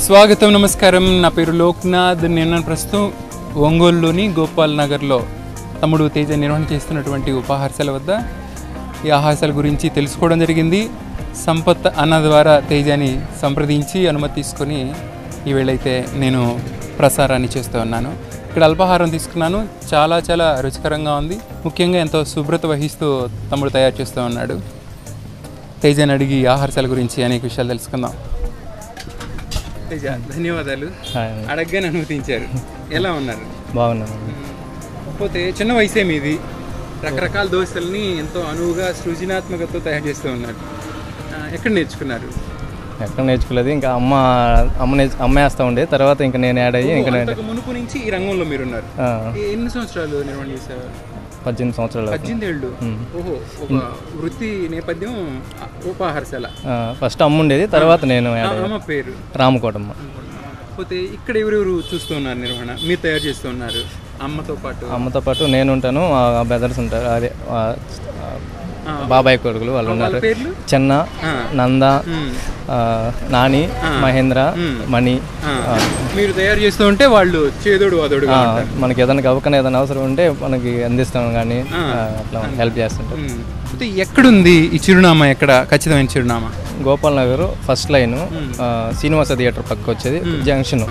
స్వాగతం, నమస్కారం. నా పేరు లోక్నాథ్. నేను ప్రస్తుతం ఒంగోలులోని గోపాల్ నగర్లో తమ్ముడు తేజ నిర్వహణ చేస్తున్నటువంటి ఉపాహారశాల వద్ద ఈ ఆహారశాల గురించి తెలుసుకోవడం జరిగింది. సంపత్ అన్న ద్వారా తేజని సంప్రదించి అనుమతి తీసుకొని ఈవేళైతే నేను ప్రసారాన్ని చేస్తూ ఉన్నాను. ఇక్కడ అల్పాహారం తీసుకున్నాను. చాలా చాలా రుచికరంగా ఉంది. ముఖ్యంగా ఎంతో శుభ్రత వహిస్తూ తమ్ముడు తయారు చేస్తూ ఉన్నాడు. తేజని అడిగి ఆహారశాల గురించి అనేక విషయాలు తెలుసుకుందాం. తేజ, ధన్యవాదాలు. అడగగానే అనుమతించారు. ఎలా ఉన్నారు? బాగున్నాను. పోతే చిన్న వయసే మీది. రకరకాల దోశల్ని ఎంతో అనువుగా సృజనాత్మకతో తయారు చేస్తూ ఉన్నారు. ఎక్కడ నేర్చుకున్నారు? ఎక్కడ నేర్చుకోలేదు, ఇంకా అమ్మ వేస్తూ ఉండే, తర్వాత ఇంకా నేను యాడ్ అయ్యి ఇంకా మునుపు నుంచి ఈ రంగంలో మీరున్నారు. ఎన్ని సంవత్సరాలు నిర్వహణ చేసేవారు? 18 సంవత్సరాలు. 18 ఏళ్ళు. ఓహో, ఒక వృత్తి నేపథ్యం ఉపాహారశాల. ఫస్ట్ అమ్మ ఉండేది, తర్వాత నేను అమ్మ పేరు రామకోటమ్మ. పోతే ఇక్కడ ఎవరెవరు చూస్తూ ఉన్నారు నిర్వహణ? మీరు తయారు చేస్తూ ఉన్నారు? అమ్మతో పాటు నేను ఉంటాను, బ్రదర్స్ ఉంటారు, అదే బాబాయ్ కొడుకులు వాళ్ళు ఉన్నారు. చెన్న, నంద, నాని, మహేంద్ర, మణి. మీరు తయారు చేస్తూ ఉంటే వాళ్ళు చేదోడు వాదోడు. మనకి ఏదైనా గవకన ఏదైనా అవసరం ఉంటే మనకి అందిస్తాం, కానీ అట్లా హెల్ప్ చేస్తుంటాం. ఎక్కడుంది ఈ చిరునామా? ఎక్కడ ఖచ్చితమైన చిరునామా? Gopal Nagar first line, Srinivasa theatre పక్క వచ్చేది జంక్షన్.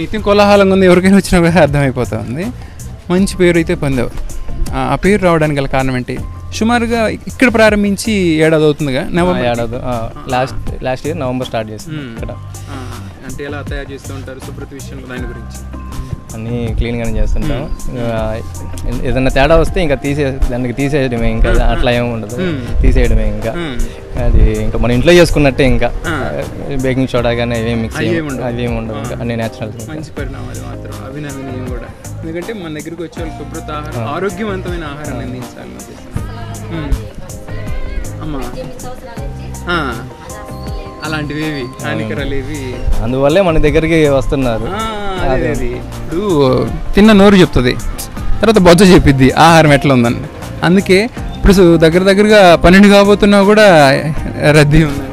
నిత్యం కోలాహలంగా ఉంది, ఎవరికైనా వచ్చినా కూడా అర్థమైపోతుంది. మంచి పేరు అయితే పొందావు. ఆ పేరు రావడానికి గల కారణం ఏంటి? సుమారుగా ఇక్కడ ప్రారంభించి ఏడాది అవుతుందిగా? లాస్ట్ ఇయర్ నవంబర్ స్టార్ట్ చేస్తాం ఇక్కడ. అంటే ఎలా తయారు చేస్తూ ఉంటారు? శుభ్రత విషయంలో దాని గురించి అన్నీ క్లీన్గానే చేస్తుంటాం. ఏదన్నా తేడా వస్తే ఇంకా దానికి తీసేయడమే, ఇంకా అట్లా ఏమి ఉండదు, తీసేయడమే. ఇంకా అది ఇంకా మన ఇంట్లో చేసుకున్నట్టే. ఇంకా బేకింగ్ సోడా కానీ అవి ఏమి ఉండదు, ఇంకా అన్ని న్యాచురల్. మంచి పరిణామాలు మాత్రం అభినందనీయం కూడా. ఎందుకంటే మన దగ్గరికి వచ్చే వాళ్ళు శుభ్రత ఆహారం, ఆరోగ్యవంతమైన ఆహారాన్ని అందించాలి. అమ్మా, అలాంటివి ఏవి హానికరాలు ఏవి? అందువల్లే మన దగ్గరికి వస్తున్నారు. ఇప్పుడు తిన్న నోరు చెప్తుంది, తర్వాత బొజ్జ చెప్పిద్ది ఆహారం ఎట్లా ఉందని. అందుకే ఇప్పుడు దగ్గరగా 12 కాబోతున్నా కూడా రద్దీ ఉంది.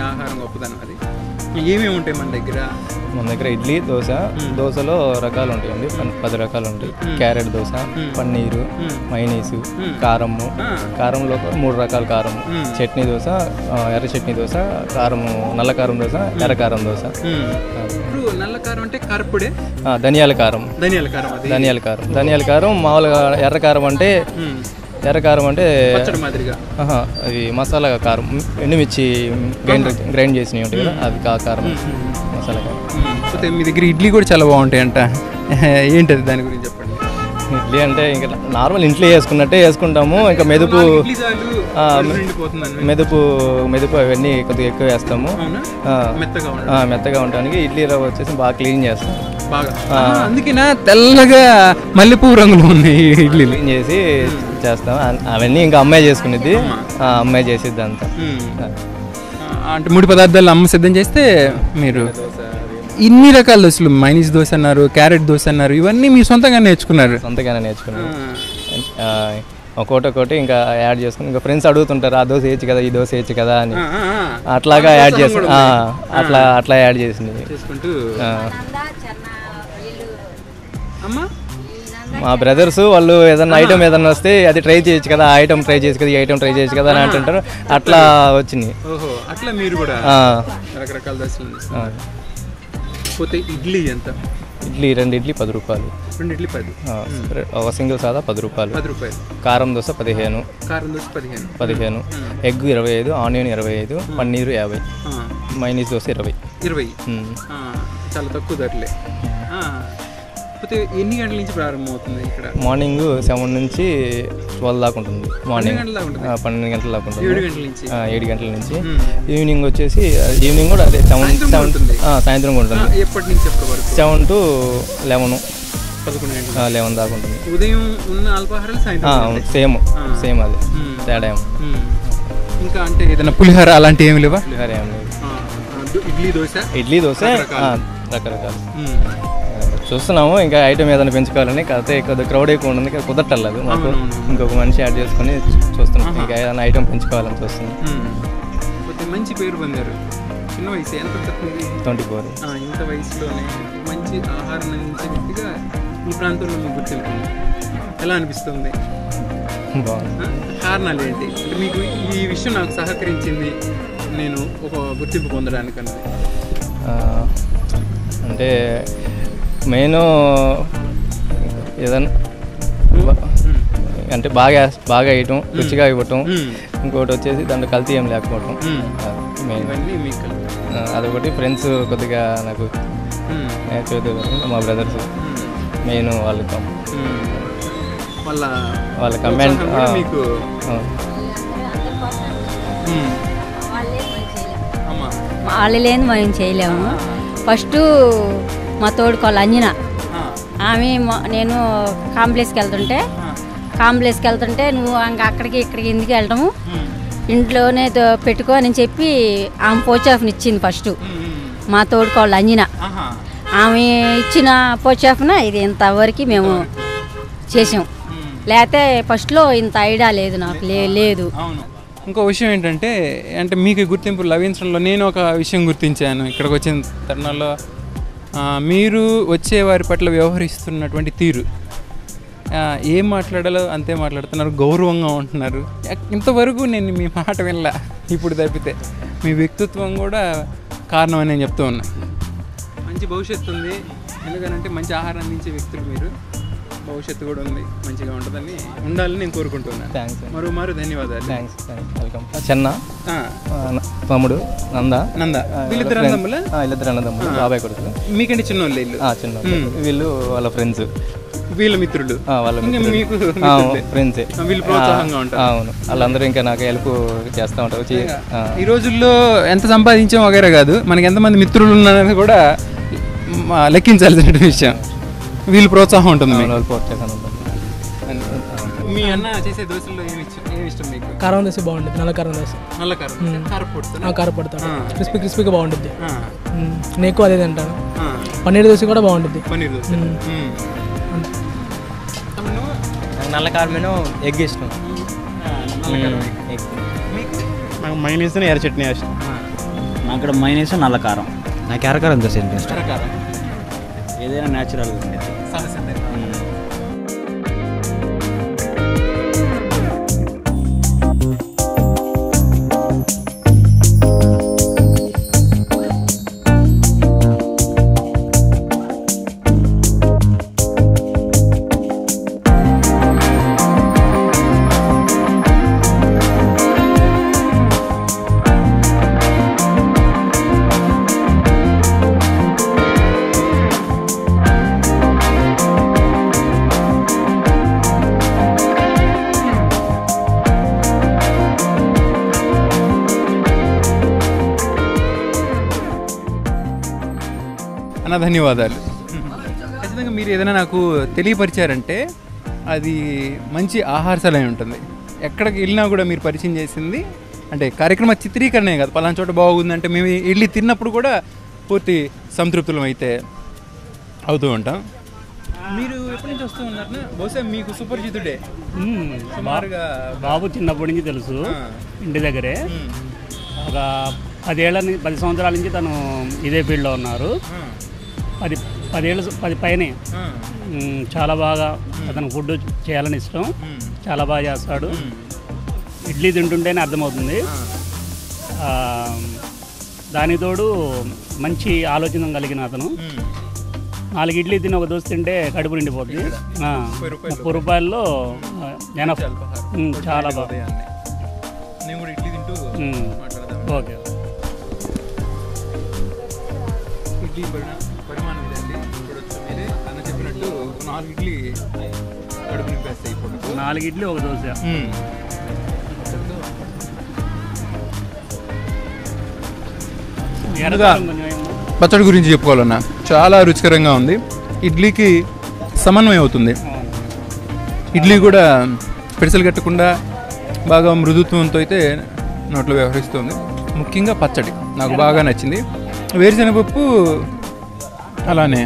ఆహారం గొప్పదనం. అది ఏమేమి ఉంటాయి మన దగ్గర? మన దగ్గర ఇడ్లీ, దోశలో రకాలు ఉంటాయండి, 10 రకాలు ఉంటాయి. క్యారెట్ దోశ, పన్నీరు, మైనీసు, కారంలో 3 రకాల కారం, చట్నీ దోశ, ఎర్ర చట్నీ దోశ, కారము, నల్ల కారం దోశ, ఎర్ర కారం దోశ. నల్ల కారం అంటే కారపొడే? ధనియాల కారం. ధనియాల కారం మామూలుగా. ఎర్ర కారం అంటే అది మసాలా కారం, ఎండుమిర్చి గ్రైండ్ చేసినవి ఉంటాయి కదా, అది కారం, మసాలా కారం. మీ దగ్గర ఇడ్లీ కూడా చాలా బాగుంటాయంట, ఏంటది? దాని గురించి చెప్పండి. ఇడ్లీ అంటే ఇంకా నార్మల్ ఇంట్లో వేసుకున్నట్టే వేసుకుంటాము. ఇంకా మెదుపు అవన్నీ కొద్దిగా ఎక్కువ వేస్తాము, మెత్తగా ఉండడానికి. ఇడ్లీలో వచ్చేసి బాగా క్లీన్ చేస్తాం. అందుకేనా తెల్లగా మల్లెపూ రంగులో ఉన్నాయి ఇడ్లీ? క్లీన్ చేసి చేస్తాం. అవన్నీ ఇంకా అమ్మాయి చేసుకునేది, అమ్మాయి చేసేది అంతా. అంటే 3 పదార్థాలు అమ్మ సిద్ధం చేస్తే మీరు ఇన్ని రకాల దోశలు, మైనీస్ దోశ అన్నారు, క్యారెట్ దోశ అన్నారు, ఇవన్నీ మీరు సొంతంగానే నేర్చుకున్నారు? సొంతంగానే నేర్చుకున్నాను. ఒక్కొక్కటి ఇంకా యాడ్ చేసుకుని, ఇంకా ఫ్రెండ్స్ అడుగుతుంటారు, ఆ దోశ వేయచ్చు కదా, ఈ దోశ వేయచ్చు కదా అని. అట్లాగా యాడ్ చేసి అట్లా యాడ్ చేసింది. మా బ్రదర్స్ వాళ్ళు ఏదన్నా ఐటమ్ ఏదన్నా వస్తే అది ట్రై చేయొచ్చు కదా, ఆ ఐటమ్ ట్రై చేయొచ్చు కదా, ఈ ఐటమ్ ట్రై చేయొచ్చు కదా అని అంటుంటారు. అట్లా వచ్చినాయి. అట్లా మీరు కూడా రకరకాల దోశలు. పోతే ఇడ్లీ ఎంత? ఇడ్లీ 2 ఇడ్లీ 10 రూపాయలు. 2 ఇడ్లీ 10. ఒక సింగిల్ సాదా 10 రూపాయలు. కారం dosa 15. Egg 25, onion 25, paneer 50, mayonnaise dosa 20. చాలా తక్కువ ధరలే. ఎన్ని గంటల నుంచి ప్రారంభం అవుతుంది ఇక్కడ? మార్నింగ్ 7 నుంచి 12 దాకా ఉంటుంది. మార్నింగ్ 12 గంటల దాకా ఉంటుంది. 7 గంటల నుంచి. ఈవినింగ్ వచ్చేసి ఈవినింగ్ కూడా అదే 7 సాయంత్రం ఉంటుంది. ఎప్పటి నుంచి 7 to 11 దాకా ఉంటుంది. ఉదయం ఉన్న అల్పాహారాలు సాయంత్రం సేమ్ అది తేడా. ఇంకా అంటే ఏదైనా పులిహోర అలాంటివి ఏమి లేవా? పులిహోర ఏమి లేదు. ఇడ్లీ దోశ రకరకాలు చూస్తున్నాము. ఇంకా ఐటమ్ ఏదైనా పెంచుకోవాలని, కాకపోతే కొద్దిగా క్రౌడ్ ఎక్కువ ఉంటుంది, కుదరట్లేదు మాకు. ఇంకొక మనిషి యాడ్ చేసుకుని చూస్తున్నాం, ఇంకా ఏదైనా ఐటమ్ పెంచుకోవాలని చూస్తున్నాం. మంచి పేరు పొందారు. చిన్న వయసు, ఎంత తక్కువ? 24. ఇంత వయసులోనే మంచి ఆహారం అందించే వ్యక్తిగా ఈ ప్రాంతంలో మీకు గుర్తింపు ఎలా అనిపిస్తుంది? కారణాలు ఏంటి అంటే మీకు ఈ విషయం నాకు సహకరించింది నేను ఒక గుర్తింపు పొందడానికి అన్నది? అంటే మెయిన్ ఏదన్నా అంటే బాగా వేయటం, రుచిగా ఇవ్వటం, ఇంకోటి వచ్చేసి దాంట్లో కల్తీ ఏం లేకపోవటం మెయిన్. అదొకటి. ఫ్రెండ్స్ కొద్దిగా నాకు మా బ్రదర్స్ మెయిన్ వాళ్ళ కమెంట్ మీకు వాళ్ళు లేని మేము చేయలేము. ఫస్ట్ మా తోడుకోవాలి అంజన, ఆమె నేను కాంప్లెక్స్కి వెళ్తుంటే నువ్వు ఇంకా అక్కడికి ఇక్కడికి ఎందుకు వెళ్ళటము, ఇంట్లోనే పెట్టుకో అని చెప్పి ఆమె పోచాఫ్ని ఇచ్చింది ఫస్ట్. మా తోడుకోవాలి అంజన, ఆమె ఇచ్చిన పోచాఫ్న ఇది ఇంతవరకు మేము చేసాం. లేకపోతే ఫస్ట్లో ఇంత ఐడియా లేదు నాకు, లేదు. ఇంకో విషయం ఏంటంటే అంటే మీకు గుర్తింపు లభించడంలో నేను ఒక విషయం గుర్తించాను ఇక్కడికి వచ్చిన తరుణంలో. మీరు వచ్చే వారి పట్ల వ్యవహరిస్తున్నటువంటి తీరు, ఏం మాట్లాడాలో అంతే మాట్లాడుతున్నారు, గౌరవంగా ఉంటున్నారు. ఇంతవరకు నేను మీ మాట వినలా, ఇప్పుడు తప్పితే మీ వ్యక్తిత్వం కూడా కారణం అని నేను చెప్తూ ఉన్నా. మంచి భవిష్యత్తు ఉంది, ఎందుకంటే మంచి ఆహారం అందించే వ్యక్తులు మీరు, భవిష్యత్తు కూడా ఉంది, మంచిగా ఉండాలని నేను కోరుకుంటున్నాను. థ్యాంక్స్. మరోమారు ధన్యవాదాలు. థ్యాంక్స్. వెల్కమ్. చెన్న తమ్ముడు నంద. వీళ్ళిద్దరు అన్నదమ్ములు? వీళ్ళిద్దరు అన్నదమ్ములు, బాబాయ్ కొడుకులు. మీకంటే చిన్నోళ్ళు? చిన్న వీళ్ళు వాళ్ళ ఫ్రెండ్స్, వీళ్ళ మిత్రులు, మీకు ఫ్రెండ్స్. వీళ్ళు ప్రోత్సాహంగా ఉంటారు. అవును, వాళ్ళందరూ ఇంకా నాకు హెల్ప్ చేస్తూ ఉంటారు. ఈ రోజుల్లో ఎంత సంపాదించాం వగేరే కాదు, మనకి ఎంతమంది మిత్రులు ఉన్నారని కూడా లెక్కించాల్సిన విషయం. వీళ్ళు ప్రోత్సాహం ఉంటుంది. మీ అన్న చేసే దోశల్లో ఏమి ఇష్టం మీకు? కారం దోశ బాగుంటుంది, నల్ల కారం దోశ. కారపొడుతుంది, క్రిస్పీగా బాగుంటుంది. నేను ఎక్కువ అదే తింటాను. పన్నీర్ దోశ కూడా బాగుంటుంది. నల్ల కారమేనో ఎగ్ ఇష్టం. నాకు మైనీస్ ఎర్ర చట్నీ ఇష్టం. నాకు కూడా మైనీస్ నల్ల కారం. నాకు ఎర్రకారం దోశ ఇష్టం. ఏదైనా న్యాచురల్. అన్న ధన్యవాదాలు. ఖచ్చితంగా మీరు ఏదైనా నాకు తెలియపరిచారంటే అది మంచి ఆహారశాల అయి ఉంటుంది. ఎక్కడికి వెళ్ళినా కూడా మీరు పరిచయం చేసింది అంటే కార్యక్రమ చిత్రీకరణే కాదు, పలానా చోట బాగుందంటే మేము వెళ్ళి తిన్నప్పుడు కూడా పూర్తి సంతృప్తులం అయితే అవుతూ ఉంటాం. మీరు ఎప్పటి నుంచి వస్తూ ఉన్నారు? బహుశా మీకు సుపరిచితుడే. సుమారుగా బాబు చిన్నప్పటి నుంచి తెలుసు, ఇంటి దగ్గరే. ఒక 10 సంవత్సరాల నుంచి తను ఇదే ఫీల్డ్లో ఉన్నారు. 10 పైనే. చాలా బాగా అతను ఫుడ్ చేయాలని ఇష్టం, చాలా బాగా చేస్తాడు. ఇడ్లీ తింటుంటేనే అర్థమవుతుంది. దానికి తోడు మంచి ఆలోచన కలిగిన అతను. 4 ఇడ్లీ తిని ఒక దోశ తింటే కడుపు నిండిపోద్ది. 30 రూపాయల్లో చాలా బాగా. ఓకే. ఇడ్లీ పరిమాణం ఇదండి, చూడొచ్చు మీరే. అన్న చెప్పినట్టు 4 ఇడ్లీ కడుపు నింపేస్తాయి. 4 ఇడ్లీ ఒక దోశ. పచ్చడి గురించి చెప్పుకోవాలన్నా చాలా రుచికరంగా ఉంది. ఇడ్లీకి సమన్వయం అవుతుంది. ఇడ్లీ కూడా పెడసలు కట్టకుండా బాగా మృదుత్వంతో అయితే నోట్లో వ్యవహరిస్తుంది. ముఖ్యంగా పచ్చడి నాకు బాగా నచ్చింది. వేరుశనగపప్పు అలానే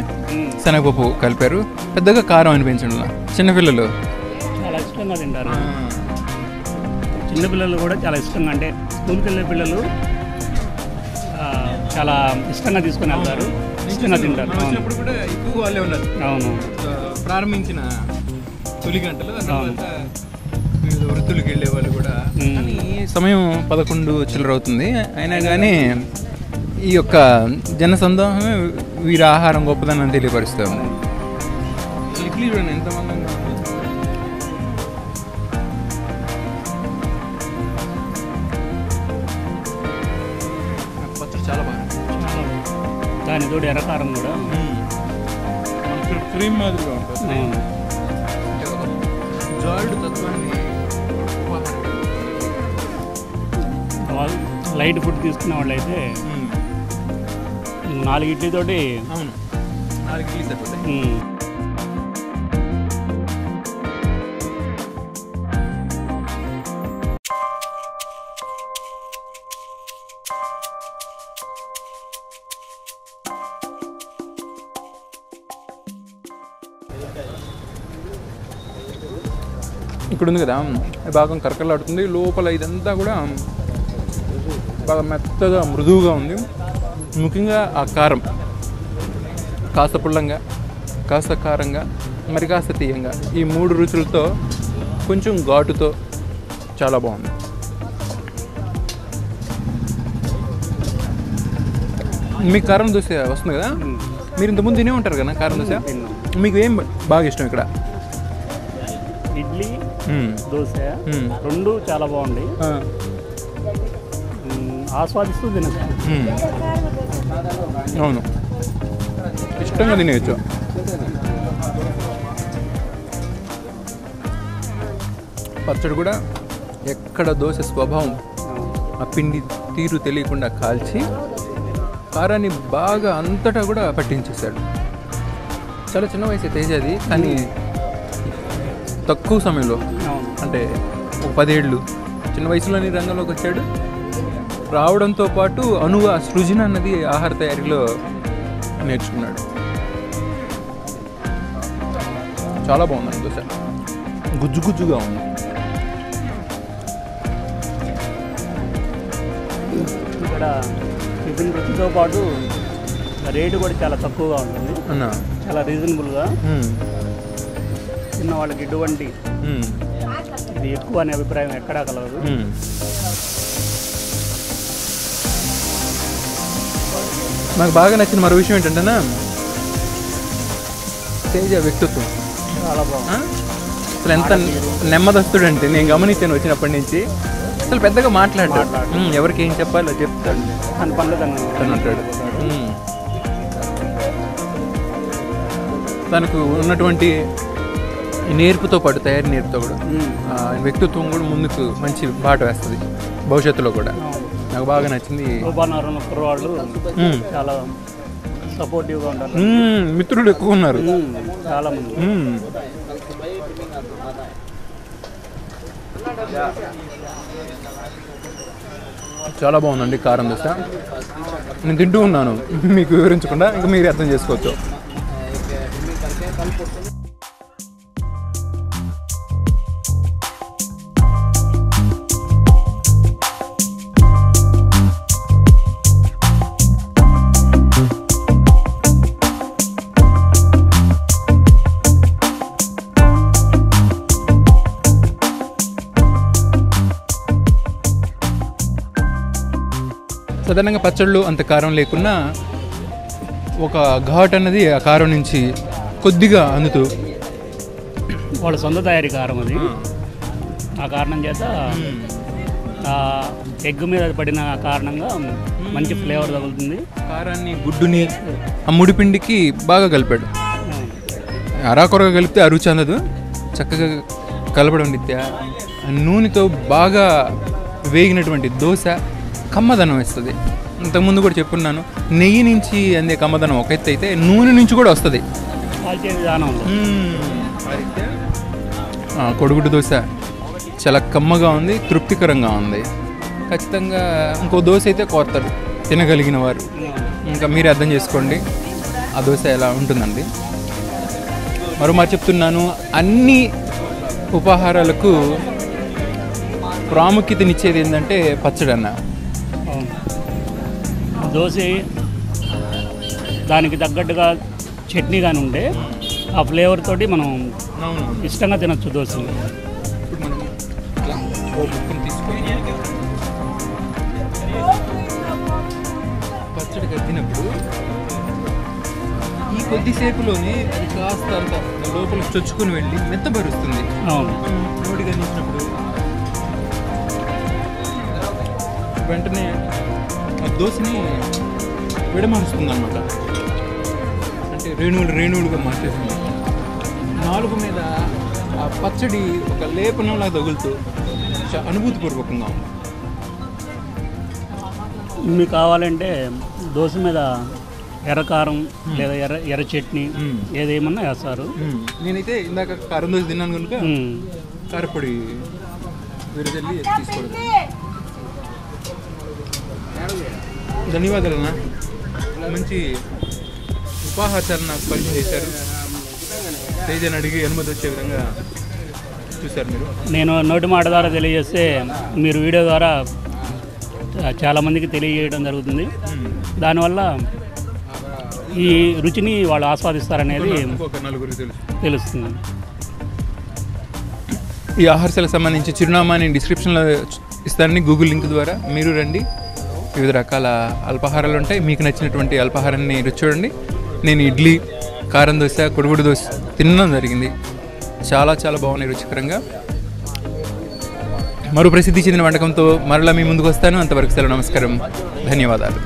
శనగపప్పు కలిపారు. పెద్దగా కారం అనిపించడం. చిన్నపిల్లలు చాలా ఇష్టంగా తింటారు. చిన్నపిల్లలు కూడా చాలా ఇష్టంగా, అంటే స్కూల్కి వెళ్ళే పిల్లలు చాలా ఇష్టంగా తీసుకొని వెళ్తారు, ఇష్టంగా తింటారు. అవును వచ్చినప్పుడు కూడా ఎక్కువ వాళ్ళే ఉన్నారు. అవును ప్రారంభించిన తొలి గంటలు తర్వాత వివిధ వృత్తులకు వెళ్ళే వాళ్ళు కూడా. కానీ సమయం 11 చిల్లర అవుతుంది. అయినా కానీ ఈ యొక్క జనసందోహమే వీరి ఆహారం గొప్పదనం తెలియపరుస్తుంది. ఇడ్లీ చూడండి ఎంత మందంగా ఉంది. పచ్చడి చాలా బాగా, దాని తోడు ఎర్రకారం కూడా క్రీమ్ మాదిరిగా ఉంటుంది. అవును. జాల్డ్ తత్వాన్ని లైట్ ఫుడ్ తీసుకునే వాళ్ళు అయితే 4 ఇడ్లీతోటి అవును 4 ఇడ్లీ సరిపోతాయి. ఇక్కడ ఉంది కదా ఈ భాగం కరకలాడుతుంది. లోపల ఇదంతా కూడా బాగా మెత్తగా మృదువుగా ఉంది. ముఖ్యంగా ఆ కారం కాస్త పుల్లంగా, కాస్త కారంగా, మరి కాస్త తీయంగా, ఈ 3 రుచులతో కొంచెం ఘాటుతో చాలా బాగుంది. మీకు కారం దోశ వస్తుంది కదా, మీరు ఇంతకుముందు తినే ఉంటారు కదా కారం దోశ. మీకు ఏం బాగా ఇష్టం ఇక్కడ? ఇడ్లీ దోశ రెండు చాలా బాగుంది. ఆస్వాదిస్తూ తినచ్చు. అవును ఇష్టంగా తినేయచ్చు. పచ్చడి కూడా ఎక్కడ దోశ స్వభావం ఆ పిండి తీరు తెలియకుండా కాల్చి కారాన్ని బాగా అంతటా కూడా పట్టించేశాడు. చాలా చిన్న వయసు తేజ్ అది, కానీ తక్కువ సమయంలో అంటే ఒక 10 ఏళ్ళు చిన్న వయసులోని రంగంలోకి వచ్చాడు. రావడంతో పాటు ఆ సృజన అన్నది ఆహార తయారీలో నేర్చుకున్నాడు. చాలా బాగుందండి దోశ, గుజ్జు గుజ్జుగా ఉంది. ఇక్కడ టిఫిన్ రుచితో పాటు రేటు కూడా చాలా తక్కువగా ఉంటుంది అన్న, చాలా రీజనబుల్గా. చిన్న వాళ్ళకి ఇటువంటి ఇది ఎక్కువ అనే అభిప్రాయం ఎక్కడా కలగదు. నాకు బాగా నచ్చిన మరో విషయం ఏంటంటేనా తేజ వ్యక్తిత్వం చాలా బాగుంది. అసలు ఎంత నెమ్మదస్తుడంటే నేను గమనించాను వచ్చినప్పటి నుంచి. అసలు పెద్దగా మాట్లాడతాడు, ఎవరికి ఏం చెప్పాలో చెప్తాడు, తన పనులు తను అంటాడు. తనకు ఉన్నటువంటి నేర్పుతో పాటు తయారీ నేర్పుతో కూడా వ్యక్తిత్వం కూడా ముందుకు మంచి బాట వేస్తుంది భవిష్యత్తులో కూడా. నాకు బాగా నచ్చింది. కుర్రవాళ్ళు చాలా సపోర్టివ్గా ఉంటారు, మిత్రులు ఎక్కువ ఉన్నారు చాలా మంది. చాలా బాగుందండి కారం దోశ. నేను తింటూ ఉన్నాను, మీకు వివరించకుండా ఇంకా మీరు అర్థం చేసుకోవచ్చు. సాధారణంగా పచ్చళ్ళు అంత కారం లేకున్నా ఒక ఘాట్ అన్నది ఆ కారం నుంచి కొద్దిగా అందుతూ వాళ్ళ సొంత తయారీ కారం అది. ఆ కారణం చేత ఎగ్ మీద పడిన కారణంగా మంచి ఫ్లేవర్ తగులుతుంది. కారాన్ని గుడ్డుని ఆ ముడిపిండికి బాగా కలిపాడు. అరాకొరగా కలిపితే ఆ రుచి అందదు, చక్కగా కలపడం రీత్యా నూనెతో బాగా వేగినటువంటి దోశ కమ్మదనం వేస్తుంది. ఇంతకుముందు కూడా చెప్పున్నాను, నెయ్యి నుంచి అందే కమ్మదనం ఒక ఎత్తు అయితే నూనె నుంచి కూడా వస్తుంది. కొడుగుడ్డు దోశ చాలా కమ్మగా ఉంది, తృప్తికరంగా ఉంది. ఖచ్చితంగా ఇంకో దోశ అయితే కోరతారు తినగలిగిన వారు. ఇంకా మీరే అర్థం చేసుకోండి ఆ దోశ ఎలా ఉంటుందండి. మరోమారు చెప్తున్నాను, అన్ని ఉపాహారాలకు ప్రాముఖ్యతనిచ్చేది ఏంటంటే పచ్చడి అన్న. దోశ దానికి తగ్గట్టుగా చట్నీ కానీ ఉంటే ఆ ఫ్లేవర్ తోటి మనం అవును. ఇష్టంగా తినొచ్చు దోశని. ఇప్పుడు మనం ఇట్లా ఓ ముక్కను తీసుకొని పచ్చడి కట్టినప్పుడు ఈ కొద్దిసేపులోనే అది కాస్త అంత లోపల చొచ్చుకొని వెళ్ళి మెత్తబరుస్తుంది. అవును. మనం నోటిగా తీసినప్పుడు వెంటనే ఆ దోశని విడమరుస్తుంది అన్నమాట. అంటే రేణువులుగా మార్చేస్తుంది. నాలుగు మీద ఆ పచ్చడి ఒక లేపనంలా తగులుతూ అనుభూతిపూర్వకంగా ఉంది. మీకు కావాలంటే దోశ మీద ఎర్రకారం లేదా ఎర్ర చట్నీ ఏదేమన్నా వేస్తారు. నేనైతే ఇందాక కారం దోశ తిన్నాను కనుక కారపొడి విరజల్లి తీసుకోవడం. ధన్యవాదాలన్నా, మంచి ఉపాహారాలు నాకు పరిచయం చేశారు. తేజని అడిగి అనుమతి వచ్చే విధంగా చూశారు మీరు. నేను నోటి మాట ద్వారా తెలియజేస్తే మీరు వీడియో ద్వారా చాలామందికి తెలియజేయడం జరుగుతుంది. దానివల్ల ఈ రుచిని వాళ్ళు ఆస్వాదిస్తారనేది ఒక నలుగురికి తెలుస్తుంది. ఈ ఆహారశాలకు సంబంధించి చిరునామా నేను డిస్క్రిప్షన్లో ఇస్తానని గూగుల్ లింక్ ద్వారా మీరు రండి. వివిధ రకాల అల్పాహారాలు ఉంటాయి. మీకు నచ్చినటువంటి అల్పాహారాన్ని రుచి చూడండి. నేను ఇడ్లీ, కారం దోశ, కొడుగుడు దోశ తినడం జరిగింది. చాలా చాలా బాగున్నాయి రుచికరంగా. మరో ప్రసిద్ధి చెందిన వంటకంతో మరలా మీ ముందుకు వస్తాను. అంతవరకు సెలవు, నమస్కారం, ధన్యవాదాలు.